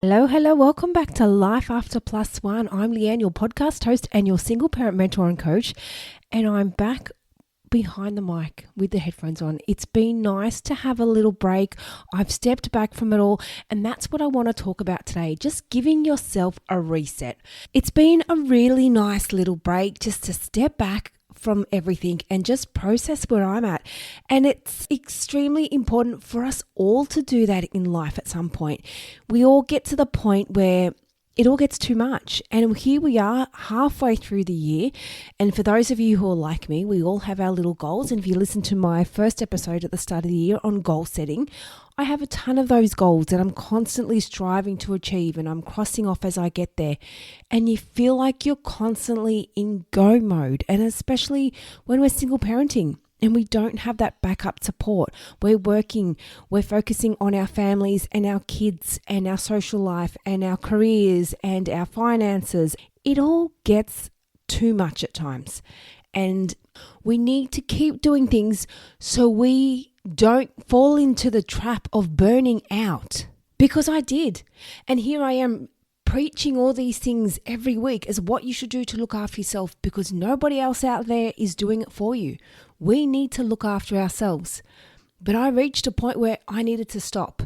Hello. Welcome back to Life After Plus One. I'm Leanne, your podcast host and your single parent mentor and coach. And I'm back behind the mic with the headphones on. It's been nice to have a little break. I've stepped back from it all. And that's what I want to talk about today. Just giving yourself a reset. It's been a really nice little break just to step back from everything and just process where I'm at. And it's extremely important for us all to do that in life at some point. We all get to the point where it all gets too much. And here we are halfway through the year. And for those of you who are like me, we all have our little goals. And if you listen to my first episode at the start of the year on goal setting, I have a ton of those goals that I'm constantly striving to achieve and I'm crossing off as I get there. And you feel like you're constantly in go mode. And especially when we're single parenting and we don't have that backup support. We're working, we're focusing on our families and our kids and our social life and our careers and our finances. It all gets too much at times. And we need to keep doing things so we don't fall into the trap of burning out. Because I did. And here I am preaching all these things every week as what you should do to look after yourself because nobody else out there is doing it for you. We need to look after ourselves. But I reached a point where I needed to stop.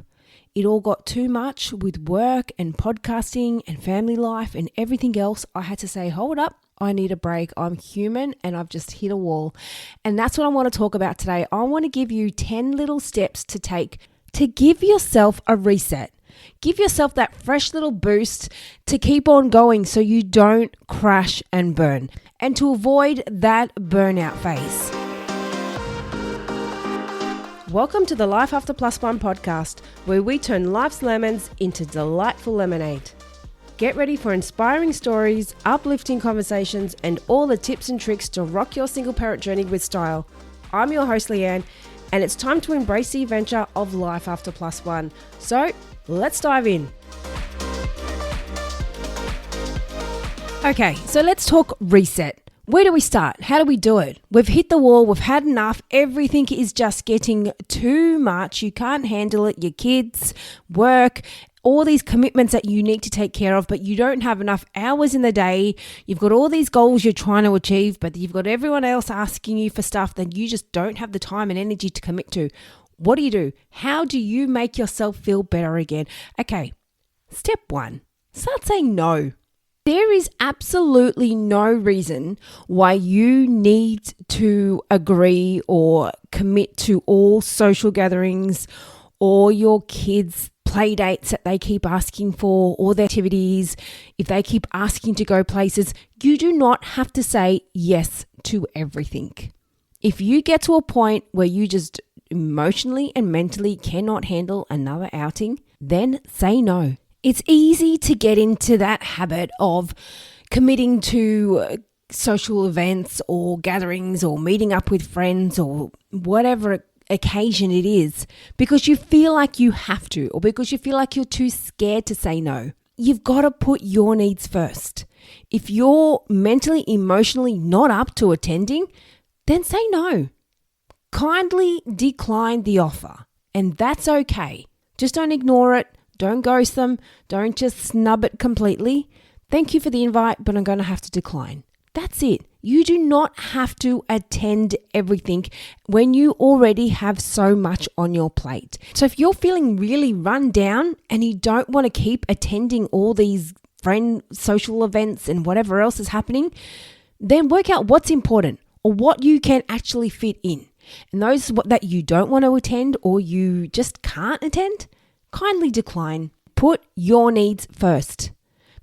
It all got too much with work and podcasting and family life and everything else. I had to say, hold up. I need a break. I'm human and I've just hit a wall. And that's what I want to talk about today. I want to give you 10 little steps to take to give yourself a reset. Give yourself that fresh little boost to keep on going so you don't crash and burn and to avoid that burnout phase. Welcome to the Life After Plus One podcast, where we turn life's lemons into delightful lemonade. Get ready for inspiring stories, uplifting conversations, and all the tips and tricks to rock your single parent journey with style. I'm your host, Leanne, and it's time to embrace the adventure of Life After Plus One. So, let's dive in. Okay, so let's talk reset. Where do we start? How do we do it? We've hit the wall. We've had enough. Everything is just getting too much. You can't handle it. Your kids, work, all these commitments that you need to take care of, but you don't have enough hours in the day. You've got all these goals you're trying to achieve, but you've got everyone else asking you for stuff that you just don't have the time and energy to commit to. What do? How do you make yourself feel better again? Okay, step one, start saying no. There is absolutely no reason why you need to agree or commit to all social gatherings or your kids' play dates that they keep asking for or their activities. If they keep asking to go places, you do not have to say yes to everything. If you get to a point where you just emotionally and mentally cannot handle another outing, then say no. It's easy to get into that habit of committing to social events or gatherings or meeting up with friends or whatever occasion it is because you feel like you have to or because you feel like you're too scared to say no. You've got to put your needs first. If you're mentally, emotionally not up to attending, then say no. Kindly decline the offer, and that's okay. Just don't ignore it. Don't ghost them. Don't just snub it completely. Thank you for the invite, but I'm going to have to decline. That's it. You do not have to attend everything when you already have so much on your plate. So if you're feeling really run down and you don't want to keep attending all these friend social events and whatever else is happening, then work out what's important or what you can actually fit in. And those that you don't want to attend or you just can't attend, kindly decline. Put your needs first.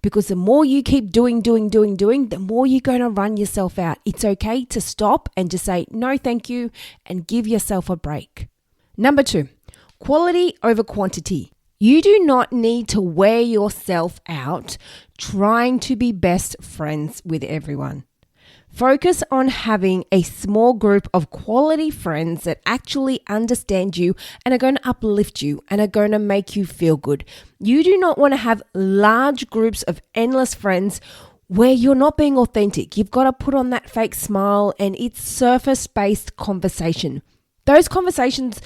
Because the more you keep doing, the more you're going to run yourself out. It's okay to stop and just say, no, thank you, and give yourself a break. Number 2, quality over quantity. You do not need to wear yourself out trying to be best friends with everyone. Focus on having a small group of quality friends that actually understand you and are going to uplift you and are going to make you feel good. You do not want to have large groups of endless friends where you're not being authentic. You've got to put on that fake smile and it's surface-based conversation. Those conversations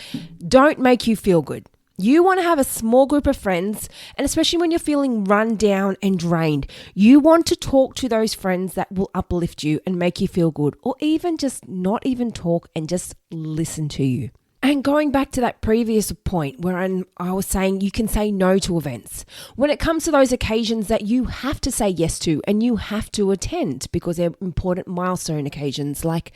don't make you feel good. You want to have a small group of friends, and especially when you're feeling run down and drained, you want to talk to those friends that will uplift you and make you feel good, or even just not even talk and just listen to you. And going back to that previous point where I was saying you can say no to events. When it comes to those occasions that you have to say yes to and you have to attend because they're important milestone occasions like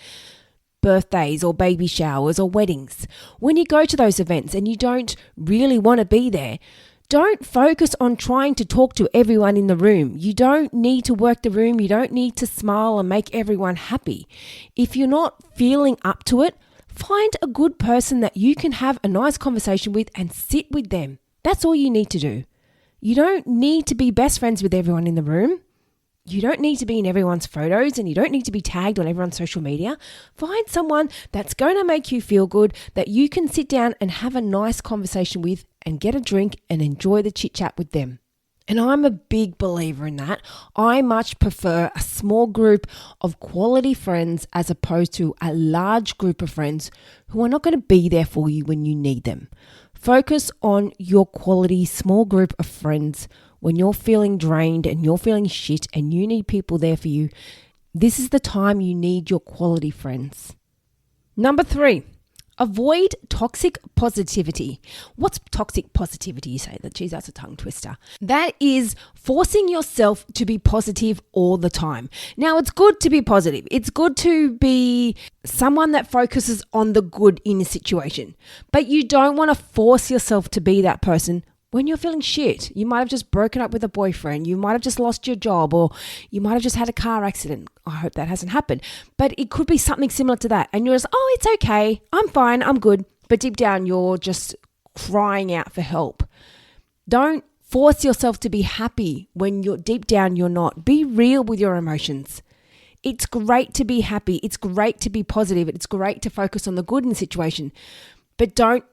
birthdays or baby showers or weddings. When you go to those events and you don't really want to be there, don't focus on trying to talk to everyone in the room. You don't need to work the room. You don't need to smile and make everyone happy. If you're not feeling up to it, find a good person that you can have a nice conversation with and sit with them. That's all you need to do. You don't need to be best friends with everyone in the room. You don't need to be in everyone's photos and you don't need to be tagged on everyone's social media. Find someone that's going to make you feel good, that you can sit down and have a nice conversation with and get a drink and enjoy the chit chat with them. And I'm a big believer in that. I much prefer a small group of quality friends as opposed to a large group of friends who are not going to be there for you when you need them. Focus on your quality small group of friends. When you're feeling drained and you're feeling shit and you need people there for you, this is the time you need your quality friends. Number 3, avoid toxic positivity. What's toxic positivity? You say that, geez, that's a tongue twister. That is forcing yourself to be positive all the time. Now, it's good to be positive. It's good to be someone that focuses on the good in a situation, but you don't want to force yourself to be that person when you're feeling shit. You might have just broken up with a boyfriend. You might have just lost your job, or you might have just had a car accident. I hope that hasn't happened. But it could be something similar to that. And you're just, oh, it's okay. I'm fine. I'm good. But deep down, you're just crying out for help. Don't force yourself to be happy when you're deep down, you're not. Be real with your emotions. It's great to be happy. It's great to be positive. It's great to focus on the good in the situation. But don't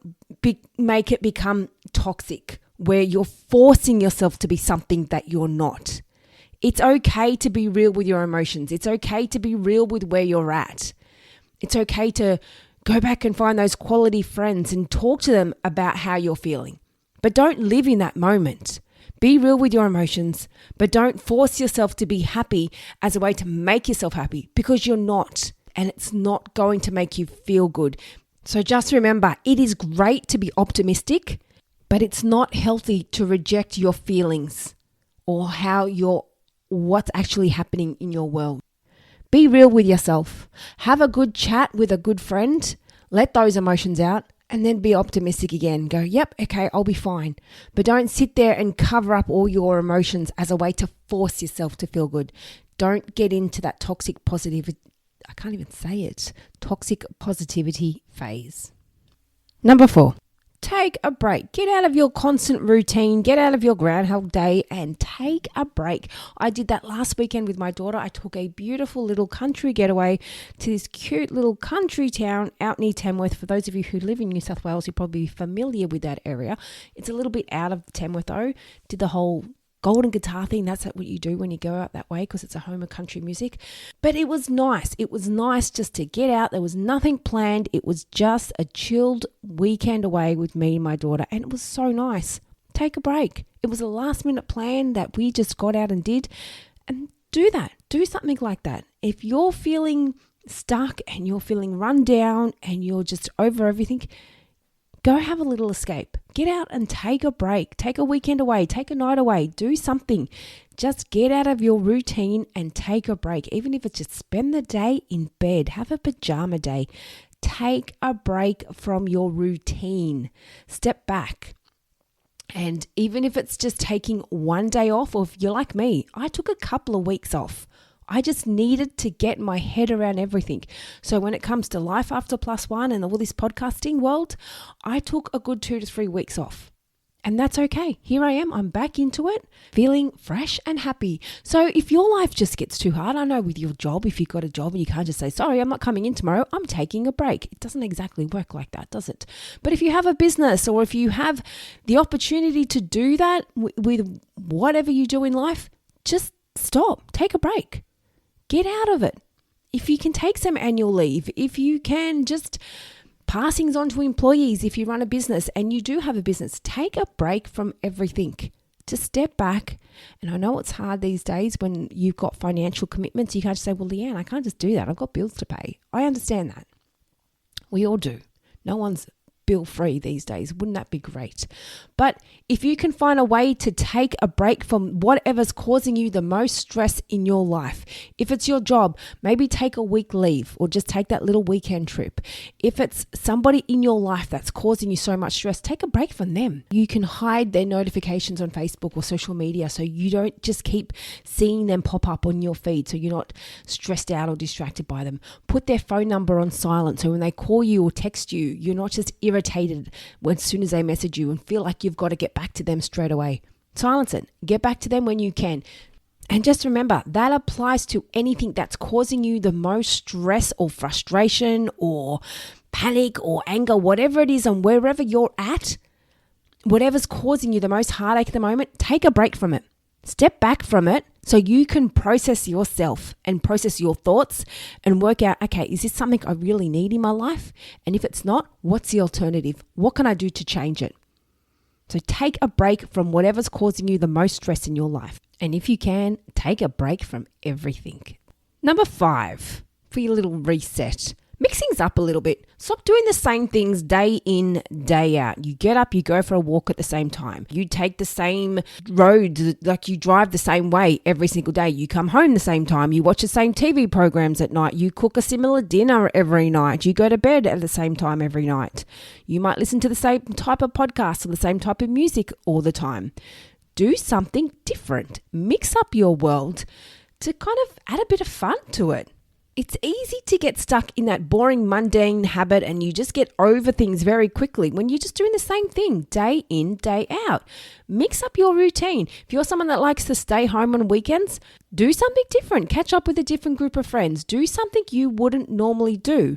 make it become toxic, where you're forcing yourself to be something that you're not. It's okay to be real with your emotions. It's okay to be real with where you're at. It's okay to go back and find those quality friends and talk to them about how you're feeling. But don't live in that moment. Be real with your emotions, but don't force yourself to be happy as a way to make yourself happy, because you're not, and it's not going to make you feel good. So just remember, it is great to be optimistic, but it's not healthy to reject your feelings or what's actually happening in your world. Be real with yourself. Have a good chat with a good friend. Let those emotions out and then be optimistic again. Go, yep, okay, I'll be fine. But don't sit there and cover up all your emotions as a way to force yourself to feel good. Don't get into that toxic positivity. I can't even say it. Toxic positivity phase. Number 4. Take a break. Get out of your constant routine. Get out of your Groundhog Day and take a break. I did that last weekend with my daughter. I took a beautiful little country getaway to this cute little country town out near Tamworth. For those of you who live in New South Wales, you're probably familiar with that area. It's a little bit out of Tamworth though. Did the whole golden guitar thing. That's what you do when you go out that way, because it's a home of country music. But it was nice. It was nice just to get out. There was nothing planned. It was just a chilled weekend away with me and my daughter. And it was so nice. Take a break. It was a last minute plan that we just got out and did. And do that. Do something like that. If you're feeling stuck and you're feeling run down and you're just over everything, go have a little escape. Get out and take a break. Take a weekend away. Take a night away. Do something. Just get out of your routine and take a break. Even if it's just spend the day in bed. Have a pajama day. Take a break from your routine. Step back. And even if it's just taking one day off, or if you're like me, I took a couple of weeks off. I just needed to get my head around everything. So when it comes to life after +1 and all this podcasting world, I took a good 2 to 3 weeks off. And that's okay. Here I am. I'm back into it, feeling fresh and happy. So if your life just gets too hard, I know with your job, if you've got a job and you can't just say, sorry, I'm not coming in tomorrow, I'm taking a break. It doesn't exactly work like that, does it? But if you have a business, or if you have the opportunity to do that with whatever you do in life, just stop. Take a break. Get out of it. If you can take some annual leave, if you can just Passings on to employees if you run a business and you do have a business. Take a break from everything. To step back. And I know it's hard these days when you've got financial commitments. You can't just say, well, Leanne, I can't just do that. I've got bills to pay. I understand that. We all do. No one's bill free these days. Wouldn't that be great? But if you can find a way to take a break from whatever's causing you the most stress in your life, if it's your job, maybe take a week leave or just take that little weekend trip. If it's somebody in your life that's causing you so much stress, take a break from them. You can hide their notifications on Facebook or social media so you don't just keep seeing them pop up on your feed, so you're not stressed out or distracted by them. Put their phone number on silent so when they call you or text you, you're not just irritated as soon as they message you and feel like you've got to get back to them straight away. Silence it. Get back to them when you can. And just remember, that applies to anything that's causing you the most stress or frustration or panic or anger, whatever it is, and wherever you're at, whatever's causing you the most heartache at the moment, take a break from it. Step back from it so you can process yourself and process your thoughts and work out, okay, is this something I really need in my life? And if it's not, what's the alternative? What can I do to change it? So take a break from whatever's causing you the most stress in your life. And if you can, take a break from everything. Number 5, for your little reset. Mix things up a little bit. Stop doing the same things day in, day out. You get up, you go for a walk at the same time. You take the same road, like you drive the same way every single day. You come home the same time. You watch the same TV programs at night. You cook a similar dinner every night. You go to bed at the same time every night. You might listen to the same type of podcast or the same type of music all the time. Do something different. Mix up your world to kind of add a bit of fun to it. It's easy to get stuck in that boring, mundane habit and you just get over things very quickly when you're just doing the same thing day in, day out. Mix up your routine. If you're someone that likes to stay home on weekends, do something different. Catch up with a different group of friends. Do something you wouldn't normally do.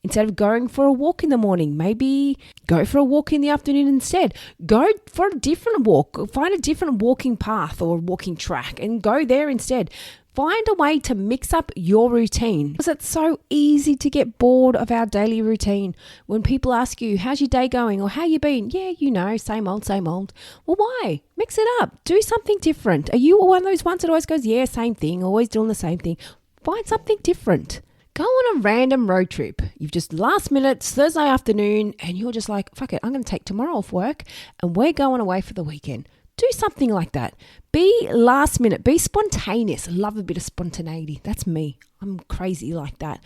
Instead of going for a walk in the morning, maybe go for a walk in the afternoon instead. Go for a different walk. Find a different walking path or walking track and go there instead. Find a way to mix up your routine because it's so easy to get bored of our daily routine. When people ask you, how's your day going or how you been? Yeah, you know, same old, same old. Well, why? Mix it up. Do something different. Are you one of those ones that always goes, yeah, same thing, always doing the same thing? Find something different. Go on a random road trip. You've just last minute, it's Thursday afternoon, and you're just like, fuck it, I'm going to take tomorrow off work and we're going away for the weekend. Do something like that. Be last minute. Be spontaneous. Love a bit of spontaneity. That's me. I'm crazy like that.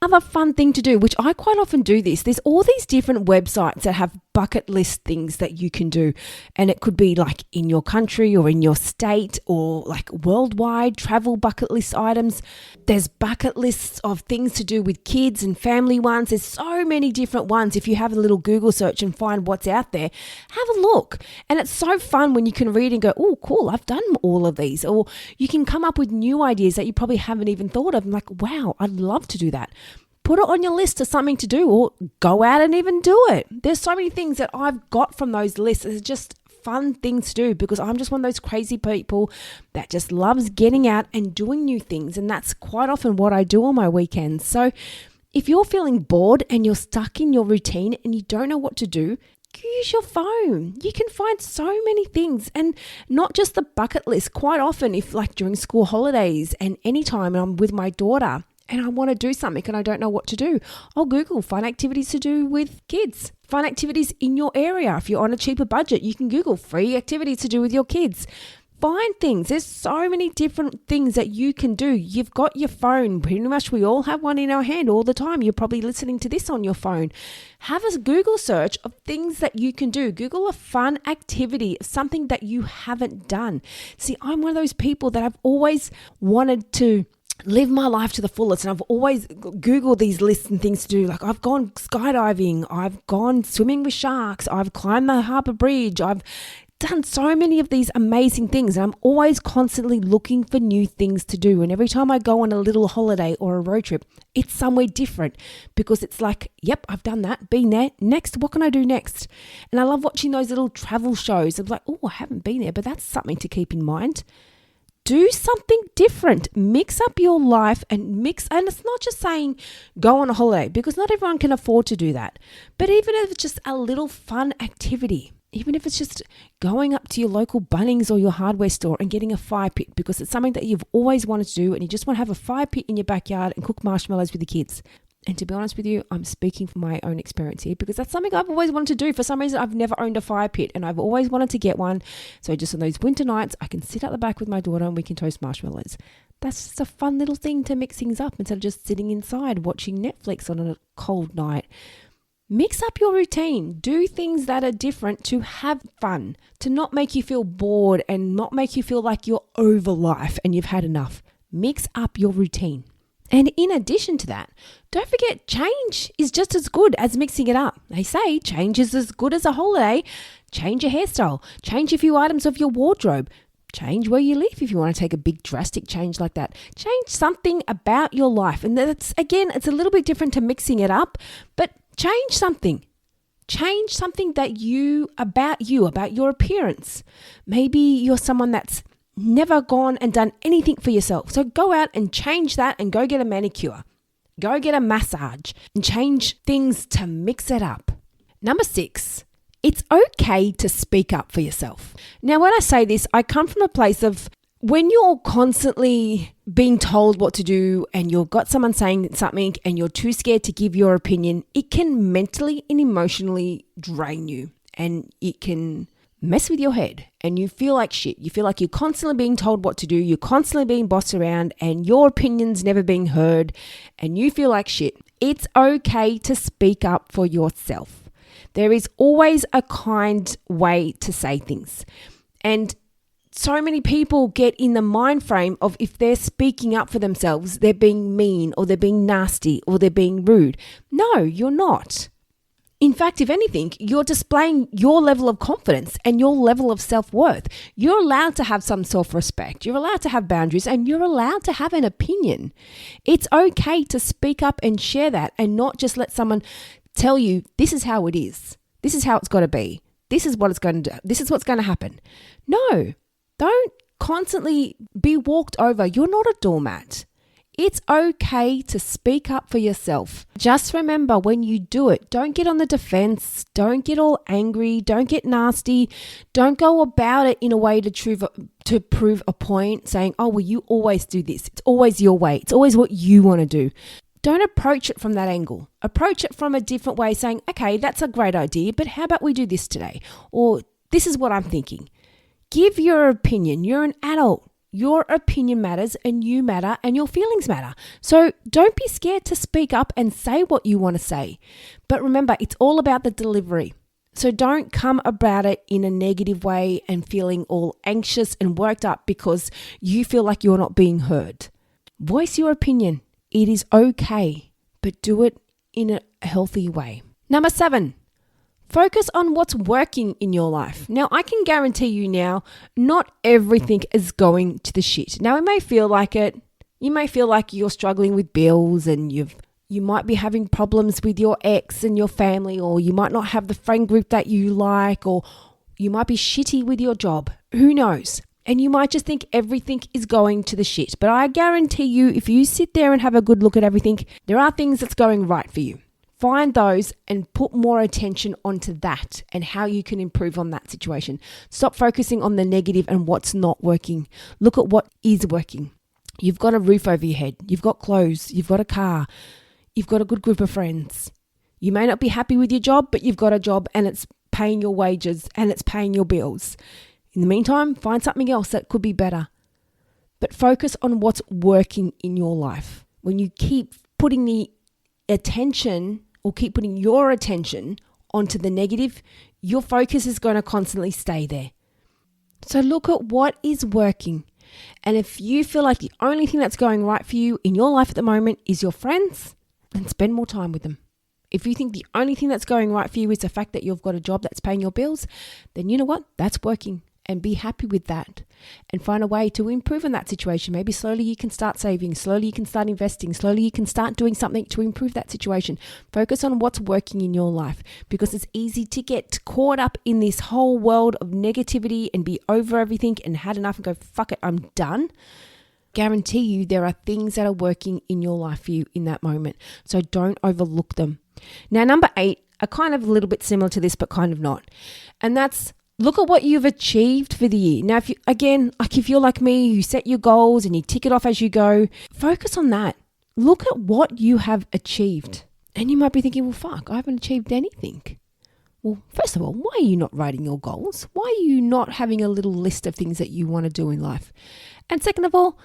Another fun thing to do, which I quite often do this, there's all these different websites that have bucket list things that you can do. And it could be like in your country or in your state or like worldwide travel bucket list items. There's bucket lists of things to do with kids and family ones. There's so many different ones. If you have a little Google search and find what's out there, have a look. And it's so fun when you can read and go, oh, cool, I've done all of these. Or you can come up with new ideas that you probably haven't even thought of. I'm like, wow, I'd love to do that. Put it on your list as something to do or go out and even do it. There's so many things that I've got from those lists. It's just fun things to do because I'm just one of those crazy people that just loves getting out and doing new things. And that's quite often what I do on my weekends. So if you're feeling bored and you're stuck in your routine and you don't know what to do, use your phone. You can find so many things and not just the bucket list. Quite often, if like during school holidays and anytime I'm with my daughter and I want to do something and I don't know what to do, I'll Google fun activities to do with kids, fun activities in your area. If you're on a cheaper budget, you can Google free activities to do with your kids. Find things. There's so many different things that you can do. You've got your phone. Pretty much we all have one in our hand all the time. You're probably listening to this on your phone. Have a Google search of things that you can do. Google a fun activity, something that you haven't done. See, I'm one of those people that I've always wanted to live my life to the fullest. And I've always Googled these lists and things to do. Like I've gone skydiving. I've gone swimming with sharks. I've climbed the Harbour Bridge. I've done so many of these amazing things and I'm always constantly looking for new things to do. And every time I go on a little holiday or a road trip, it's somewhere different because it's like, yep, I've done that, been there. Next, what can I do next? And I love watching those little travel shows. I'm like, oh, I haven't been there, but that's something to keep in mind. do something different. Mix up your life and it's not just saying go on a holiday, because not everyone can afford to do that. But even if it's just a little fun activity, even if it's just going up to your local Bunnings or your hardware store and getting a fire pit, because it's something that you've always wanted to do and you just want to have a fire pit in your backyard and cook marshmallows with the kids. And to be honest with you, I'm speaking from my own experience here, because that's something I've always wanted to do. For some reason, I've never owned a fire pit and I've always wanted to get one. So just on those winter nights, I can sit at the back with my daughter and we can toast marshmallows. That's just a fun little thing to mix things up instead of just sitting inside watching Netflix on a cold night. Mix up your routine. Do things that are different to have fun, to not make you feel bored and not make you feel like you're over life and you've had enough. Mix up your routine. And in addition to that, don't forget, change is just as good as mixing it up. They say change is as good as a holiday. Change your hairstyle. Change a few items of your wardrobe. Change where you live if you want to take a big drastic change like that. Change something about your life. And that's, again, it's a little bit different to mixing it up, but change something. Change something about your appearance. Maybe you're someone that's never gone and done anything for yourself. So go out and change that and go get a manicure. Go get a massage and change things to mix it up. Number 6, it's okay to speak up for yourself. Now, when I say this, I come from a place of when you're constantly being told what to do and you've got someone saying something and you're too scared to give your opinion, it can mentally and emotionally drain you and it can mess with your head and you feel like shit. You feel like you're constantly being told what to do. You're constantly being bossed around and your opinion's never being heard and you feel like shit. It's okay to speak up for yourself. There is always a kind way to say things. And so many people get in the mind frame of if they're speaking up for themselves, they're being mean or they're being nasty or they're being rude. No, you're not. In fact, if anything, you're displaying your level of confidence and your level of self-worth. You're allowed to have some self-respect. You're allowed to have boundaries and you're allowed to have an opinion. It's okay to speak up and share that and not just let someone tell you this is how it is. This is how it's got to be. This is what it's going to do. This is what's going to happen. No, don't constantly be walked over. You're not a doormat. It's okay to speak up for yourself. Just remember when you do it, don't get on the defense. Don't get all angry. Don't get nasty. Don't go about it in a way to prove a point saying, oh, well, you always do this. It's always your way. It's always what you want to do. Don't approach it from that angle. Approach it from a different way saying, okay, that's a great idea, but how about we do this today? Or this is what I'm thinking. Give your opinion. You're an adult. Your opinion matters and you matter and your feelings matter. So don't be scared to speak up and say what you want to say. But remember, it's all about the delivery. So don't come about it in a negative way and feeling all anxious and worked up because you feel like you're not being heard. Voice your opinion. It is okay, but do it in a healthy way. Number 7. Focus on what's working in your life. Now, I can guarantee you now, not everything is going to the shit. Now, it may feel like it. You may feel like you're struggling with bills and you might be having problems with your ex and your family, or you might not have the friend group that you like, or you might be shitty with your job. Who knows? And you might just think everything is going to the shit. But I guarantee you, if you sit there and have a good look at everything, there are things that's going right for you. Find those and put more attention onto that and how you can improve on that situation. Stop focusing on the negative and what's not working. Look at what is working. You've got a roof over your head. You've got clothes. You've got a car. You've got a good group of friends. You may not be happy with your job, but you've got a job and it's paying your wages and it's paying your bills. In the meantime, find something else that could be better. But focus on what's working in your life. When you keep putting the attention or keep putting your attention onto the negative, your focus is going to constantly stay there. So look at what is working. And if you feel like the only thing that's going right for you in your life at the moment is your friends, then spend more time with them. If you think the only thing that's going right for you is the fact that you've got a job that's paying your bills, then you know what? That's working. and be happy with that and find a way to improve on that situation. Maybe slowly you can start saving, slowly you can start investing, slowly you can start doing something to improve that situation. Focus on what's working in your life, because it's easy to get caught up in this whole world of negativity and be over everything and had enough and go, fuck it, I'm done. Guarantee you there are things that are working in your life for you in that moment. So don't overlook them. Now, number 8 are kind of a little bit similar to this, but kind of not. And that's look at what you've achieved for the year. Now, if you're like me, you set your goals and you tick it off as you go, focus on that. Look at what you have achieved. And you might be thinking, well, fuck, I haven't achieved anything. Well, first of all, why are you not writing your goals? Why are you not having a little list of things that you want to do in life? And second of all,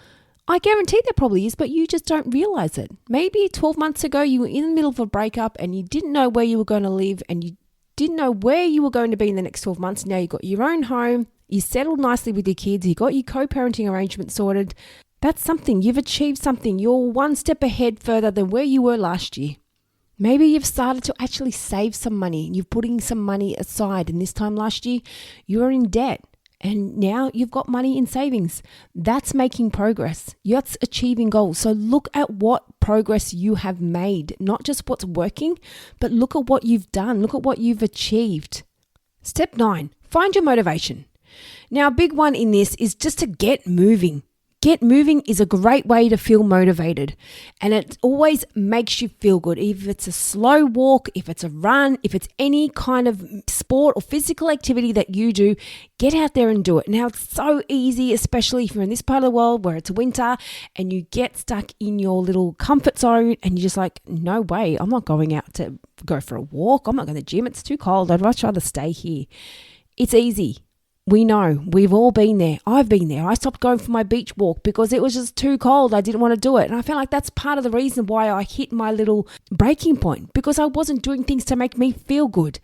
I guarantee there probably is, but you just don't realize it. Maybe 12 months ago, you were in the middle of a breakup and you didn't know where you were going to live and you didn't know where you were going to be in the next 12 months. Now you've got your own home, you settled nicely with your kids, you got your co-parenting arrangement sorted. That's something. You've achieved something. You're one step ahead further than where you were last year. Maybe you've started to actually save some money. You're putting some money aside, and this time last year, you were in debt. And now you've got money in savings. That's making progress. That's achieving goals. So look at what progress you have made, not just what's working, but look at what you've done. Look at what you've achieved. Step 9, find your motivation. Now, a big one in this is just to get moving. Get moving is a great way to feel motivated, and it always makes you feel good. If it's a slow walk, if it's a run, if it's any kind of sport or physical activity that you do, get out there and do it. Now, it's so easy, especially if you're in this part of the world where it's winter and you get stuck in your little comfort zone and you're just like, no way, I'm not going out to go for a walk. I'm not going to the gym. It's too cold. I'd much rather stay here. It's easy. We know, we've all been there. I've been there. I stopped going for my beach walk because it was just too cold. I didn't want to do it. And I felt like that's part of the reason why I hit my little breaking point, because I wasn't doing things to make me feel good.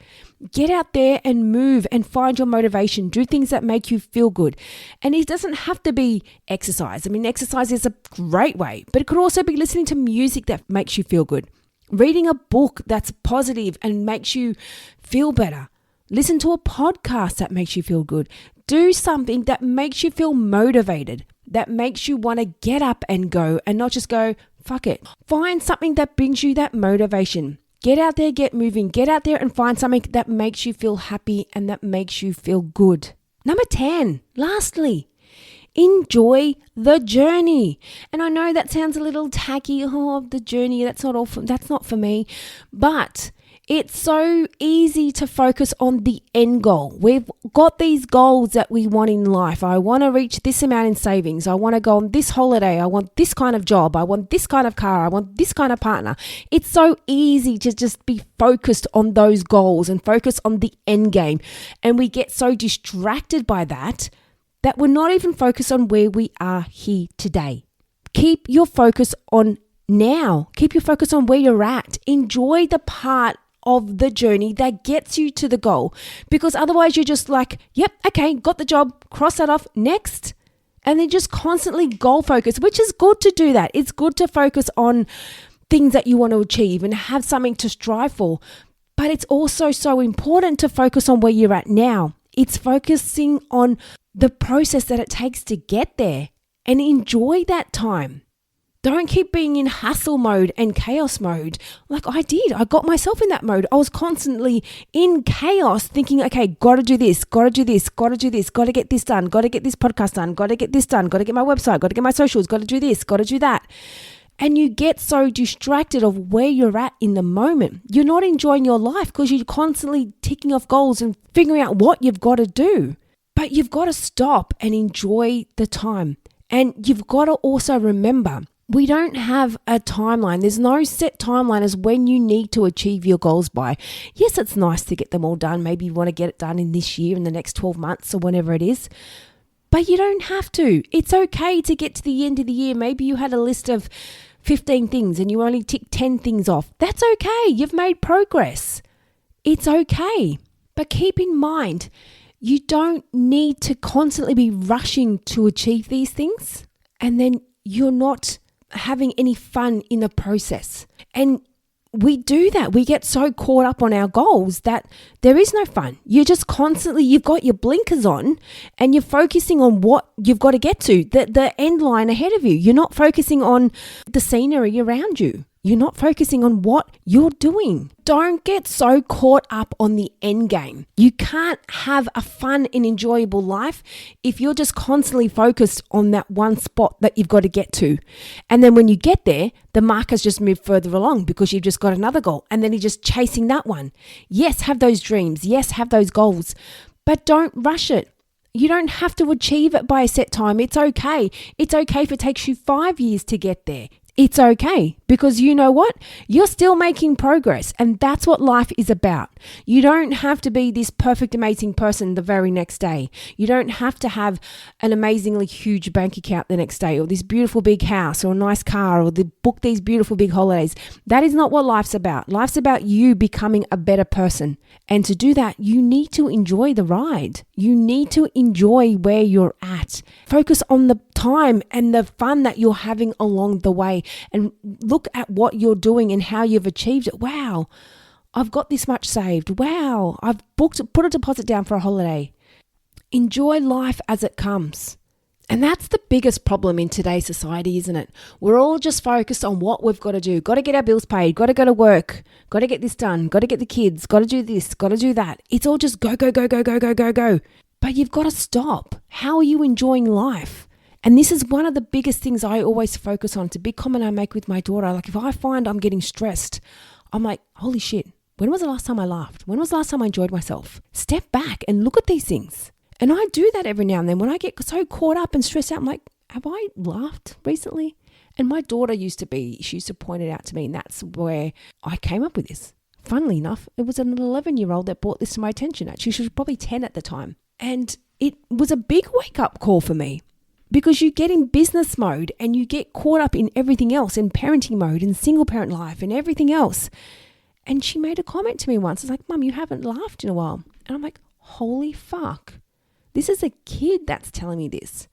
Get out there and move and find your motivation. Do things that make you feel good. And it doesn't have to be exercise. I mean, exercise is a great way, but it could also be listening to music that makes you feel good. Reading a book that's positive and makes you feel better. Listen to a podcast that makes you feel good. Do something that makes you feel motivated, that makes you want to get up and go and not just go, fuck it. Find something that brings you that motivation. Get out there, get moving. Get out there and find something that makes you feel happy and that makes you feel good. Number 10, lastly, enjoy the journey. And I know that sounds a little tacky. Oh, the journey, that's not for me. But it's so easy to focus on the end goal. We've got these goals that we want in life. I want to reach this amount in savings. I want to go on this holiday. I want this kind of job. I want this kind of car. I want this kind of partner. It's so easy to just be focused on those goals and focus on the end game. And we get so distracted by that we're not even focused on where we are here today. Keep your focus on now. Keep your focus on where you're at. Enjoy the part of the journey that gets you to the goal, because otherwise you're just like, yep, okay, got the job, cross that off, next. And then just constantly goal focus, which is good to do that. It's good to focus on things that you want to achieve and have something to strive for. But it's also so important to focus on where you're at now. It's focusing on the process that it takes to get there and enjoy that time. Don't keep being in hustle mode and chaos mode like I did. I got myself in that mode. I was constantly in chaos thinking, okay, got to do this, got to do this, got to do this, got to get this done, got to get this podcast done, got to get this done, got to get my website, got to get my socials, got to do this, got to do that. And you get so distracted of where you're at in the moment. You're not enjoying your life because you're constantly ticking off goals and figuring out what you've got to do. But you've got to stop and enjoy the time. And you've got to also remember, we don't have a timeline. There's no set timeline as when you need to achieve your goals by. Yes, it's nice to get them all done. Maybe you want to get it done in this year, in the next 12 months or whenever it is. But you don't have to. It's okay to get to the end of the year. Maybe you had a list of 15 things and you only tick 10 things off. That's okay. You've made progress. It's okay. But keep in mind, you don't need to constantly be rushing to achieve these things. And then you're not having any fun in the process. And we do that. We get so caught up on our goals that there is no fun. You're just constantly, you've got your blinkers on and you're focusing on what you've got to get to, the end line ahead of you. You're not focusing on the scenery around you. You're not focusing on what you're doing. Don't get so caught up on the end game. You can't have a fun and enjoyable life if you're just constantly focused on that one spot that you've got to get to. And then when you get there, the marker's just moved further along because you've just got another goal. And then you're just chasing that one. Yes, have those dreams. Yes, have those goals. But don't rush it. You don't have to achieve it by a set time. It's okay. It's okay if it takes you 5 years to get there. It's okay, because you know what? You're still making progress, and that's what life is about. You don't have to be this perfect, amazing person the very next day. You don't have to have an amazingly huge bank account the next day, or this beautiful big house, or a nice car, or book these beautiful big holidays. That is not what life's about. Life's about you becoming a better person. And to do that, you need to enjoy the ride. You need to enjoy where you're at. Focus on the time and the fun that you're having along the way, and look at what you're doing and how you've achieved it. Wow, I've got this much saved. Wow, I've put a deposit down for a holiday. Enjoy life as it comes. And that's the biggest problem in today's society, isn't it? We're all just focused on what we've got to do. Got to get our bills paid, got to go to work, got to get this done, got to get the kids, got to do this, got to do that. It's all just go, go, go, go, go, go, go, go. But you've got to stop. How are you enjoying life? And this is one of the biggest things I always focus on. It's a big comment I make with my daughter. Like, if I find I'm getting stressed, I'm like, holy shit, when was the last time I laughed? When was the last time I enjoyed myself? Step back and look at these things. And I do that every now and then. When I get so caught up and stressed out, I'm like, have I laughed recently? And my daughter she used to point it out to me, and that's where I came up with this. Funnily enough, it was an 11-year-old that brought this to my attention. Actually, she was probably 10 at the time. And it was a big wake-up call for me. Because you get in business mode and you get caught up in everything else, in parenting mode and single parent life and everything else. And she made a comment to me once. It's like, Mum, you haven't laughed in a while. And I'm like, holy fuck. This is a kid that's telling me this.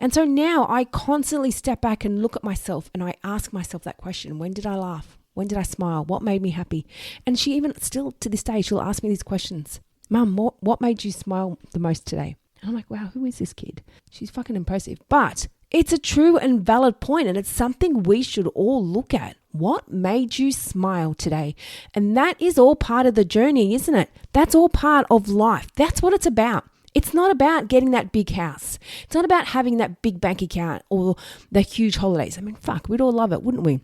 And so now I constantly step back and look at myself and I ask myself that question. When did I laugh? When did I smile? What made me happy? And she even still to this day, she'll ask me these questions. Mum, what made you smile the most today? And I'm like, wow, who is this kid? She's fucking impressive. But it's a true and valid point, and it's something we should all look at. What made you smile today? And that is all part of the journey, isn't it? That's all part of life. That's what it's about. It's not about getting that big house. It's not about having that big bank account or the huge holidays. I mean, fuck, we'd all love it, wouldn't we?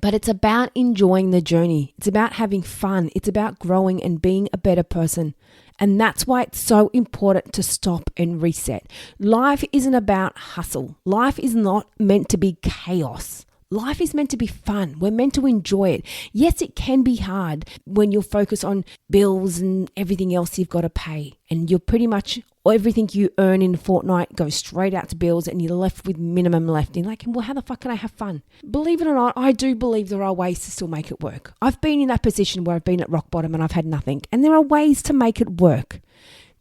But it's about enjoying the journey. It's about having fun. It's about growing and being a better person. And that's why it's so important to stop and reset. Life isn't about hustle. Life is not meant to be chaos. Life is meant to be fun. We're meant to enjoy it. Yes, it can be hard when you're focused on bills and everything else you've got to pay. And you're pretty much, everything you earn in a fortnight goes straight out to bills and you're left with minimum left. And you're like, well, how the fuck can I have fun? Believe it or not, I do believe there are ways to still make it work. I've been in that position where I've been at rock bottom and I've had nothing. And there are ways to make it work.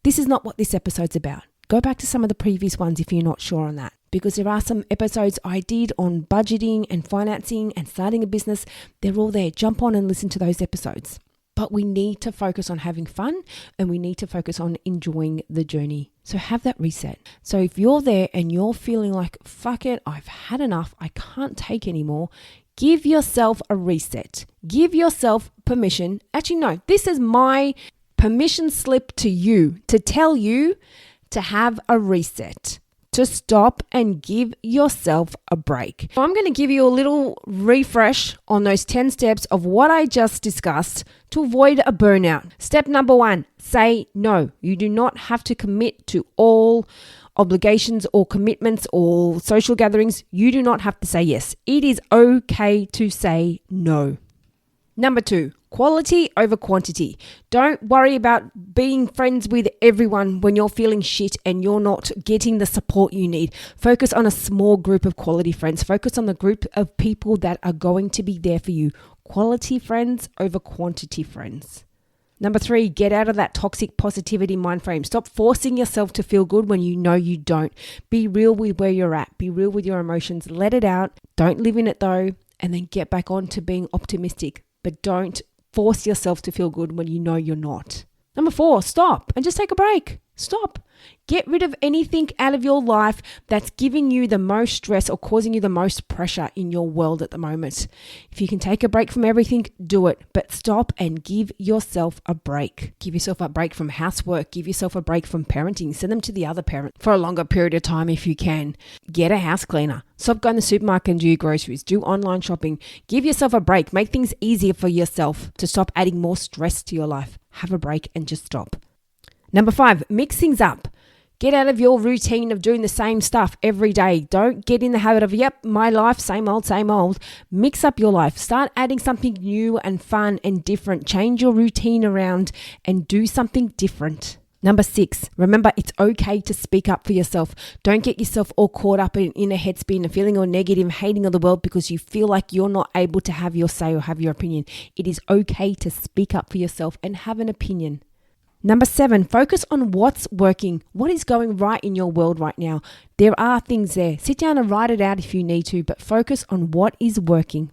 This is not what this episode's about. Go back to some of the previous ones if you're not sure on that. Because there are some episodes I did on budgeting and financing and starting a business. They're all there. Jump on and listen to those episodes. But we need to focus on having fun and we need to focus on enjoying the journey. So have that reset. So if you're there and you're feeling like, fuck it, I've had enough, I can't take anymore, give yourself a reset. Give yourself permission. Actually, no, this is my permission slip to you to tell you to have a reset, to stop and give yourself a break. I'm going to give you a little refresh on those 10 steps of what I just discussed to avoid a burnout. Step number 1, say no. You do not have to commit to all obligations or commitments or social gatherings. You do not have to say yes. It is okay to say no. Number 2, quality over quantity. Don't worry about being friends with everyone when you're feeling shit and you're not getting the support you need. Focus on a small group of quality friends. Focus on the group of people that are going to be there for you. Quality friends over quantity friends. Number 3, get out of that toxic positivity mind frame. Stop forcing yourself to feel good when you know you don't. Be real with where you're at. Be real with your emotions. Let it out. Don't live in it though. And then get back on to being optimistic. but don't force yourself to feel good when you know you're not. Number 4, stop and just take a break. Stop. Get rid of anything out of your life that's giving you the most stress or causing you the most pressure in your world at the moment. If you can take a break from everything, do it. But stop and give yourself a break. Give yourself a break from housework. Give yourself a break from parenting. Send them to the other parent for a longer period of time if you can. Get a house cleaner. Stop going to the supermarket and do your groceries. Do online shopping. Give yourself a break. Make things easier for yourself to stop adding more stress to your life. Have a break and just stop. Number 5, mix things up. Get out of your routine of doing the same stuff every day. Don't get in the habit of, my life, same old, same old. Mix up your life. Start adding something new and fun and different. Change your routine around and do something different. Number 6, remember it's okay to speak up for yourself. Don't get yourself all caught up in a headspin and feeling all negative, hating of the world because you feel like you're not able to have your say or have your opinion. It is okay to speak up for yourself and have an opinion. Number 7, focus on what's working. What is going right in your world right now? There are things there. Sit down and write it out if you need to, but focus on what is working.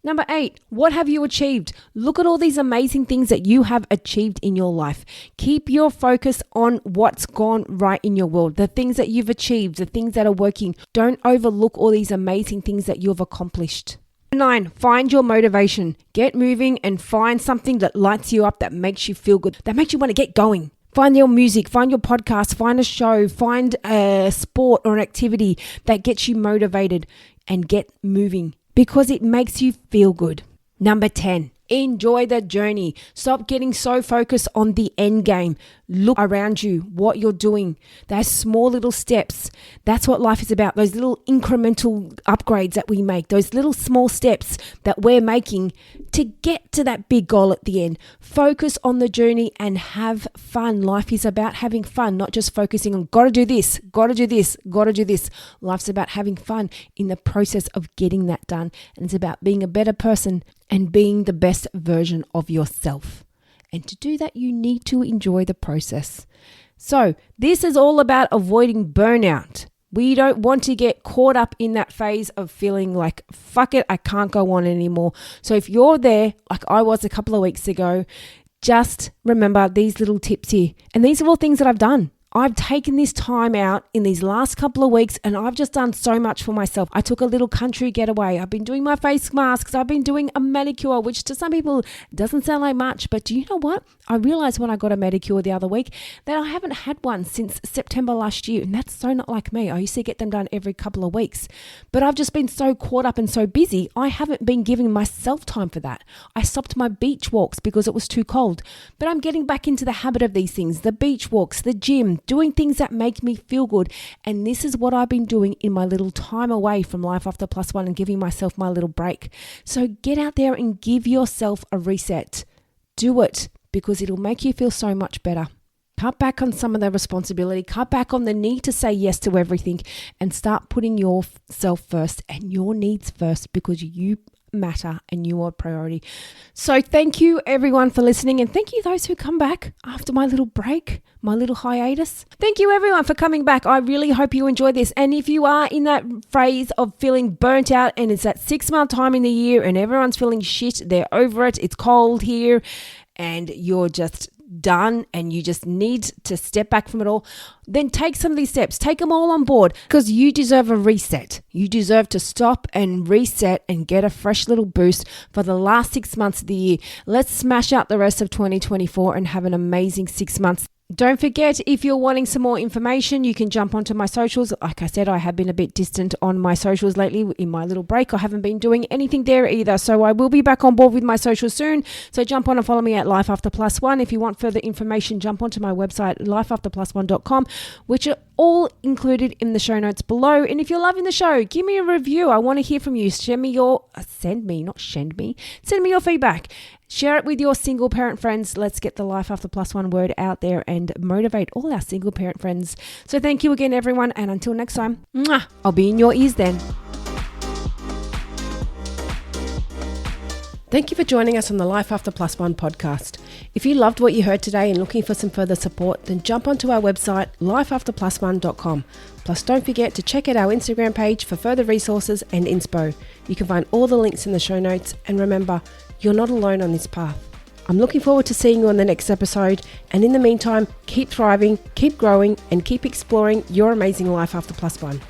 Number 8, what have you achieved? Look at all these amazing things that you have achieved in your life. Keep your focus on what's gone right in your world, the things that you've achieved, the things that are working. Don't overlook all these amazing things that you've accomplished. 9, find your motivation. Get moving and find something that lights you up, that makes you feel good, that makes you want to get going. Find your music, find your podcast, find a show, find a sport or an activity that gets you motivated and get moving because it makes you feel good. Number 10, enjoy the journey. Stop getting so focused on the end game. Look around you, what you're doing. Those small little steps. That's what life is about. Those little incremental upgrades that we make. Those little small steps that we're making to get to that big goal at the end. Focus on the journey and have fun. Life is about having fun, not just focusing on gotta do this, gotta do this, gotta do this. Life's about having fun in the process of getting that done. And it's about being a better person and being the best version of yourself. And to do that, you need to enjoy the process. So this is all about avoiding burnout. We don't want to get caught up in that phase of feeling like, fuck it, I can't go on anymore. So if you're there, like I was a couple of weeks ago, just remember these little tips here. And these are all things that I've done. I've taken this time out in these last couple of weeks and I've just done so much for myself. I took a little country getaway. I've been doing my face masks. I've been doing a manicure, which to some people doesn't sound like much. But do you know what? I realized when I got a manicure the other week that I haven't had one since September last year. And that's so not like me. I used to get them done every couple of weeks. But I've just been so caught up and so busy, I haven't been giving myself time for that. I stopped my beach walks because it was too cold. But I'm getting back into the habit of these things, the beach walks, the gym, doing things that make me feel good. And this is what I've been doing in my little time away from Life After Plus One and giving myself my little break. So get out there and give yourself a reset. Do it because it'll make you feel so much better. Cut back on some of the responsibility, cut back on the need to say yes to everything and start putting yourself first and your needs first because you matter and you are a priority. So thank you everyone for listening, and thank you those who come back after my little break, my little hiatus. Thank you everyone for coming back. I really hope you enjoy this. And if you are in that phase of feeling burnt out and it's that 6-month time in the year and everyone's feeling shit, they're over it, it's cold here and you're just done and you just need to step back from it all, then take some of these steps, take them all on board because you deserve a reset. You deserve to stop and reset and get a fresh little boost for the last 6 months of the year. Let's smash out the rest of 2024 and have an amazing 6 months. Don't forget, if you're wanting some more information, you can jump onto my socials. Like I said, I have been a bit distant on my socials lately in my little break. I haven't been doing anything there either. So I will be back on board with my socials soon. So jump on and follow me at Life After Plus One. If you want further information, jump onto my website, lifeafterplus1.com, which are all included in the show notes below. And if you're loving the show, give me a review. I want to hear from you. Send me your feedback. Share it with your single parent friends. Let's get the Life After Plus One word out there and motivate all our single parent friends. So thank you again, everyone. And until next time, I'll be in your ears then. Thank you for joining us on the Life After Plus One podcast. If you loved what you heard today and looking for some further support, then jump onto our website, lifeafterplusone.com. Plus, don't forget to check out our Instagram page for further resources and inspo. You can find all the links in the show notes. And remember, you're not alone on this path. I'm looking forward to seeing you on the next episode. And in the meantime, keep thriving, keep growing, and keep exploring your amazing life after plus one.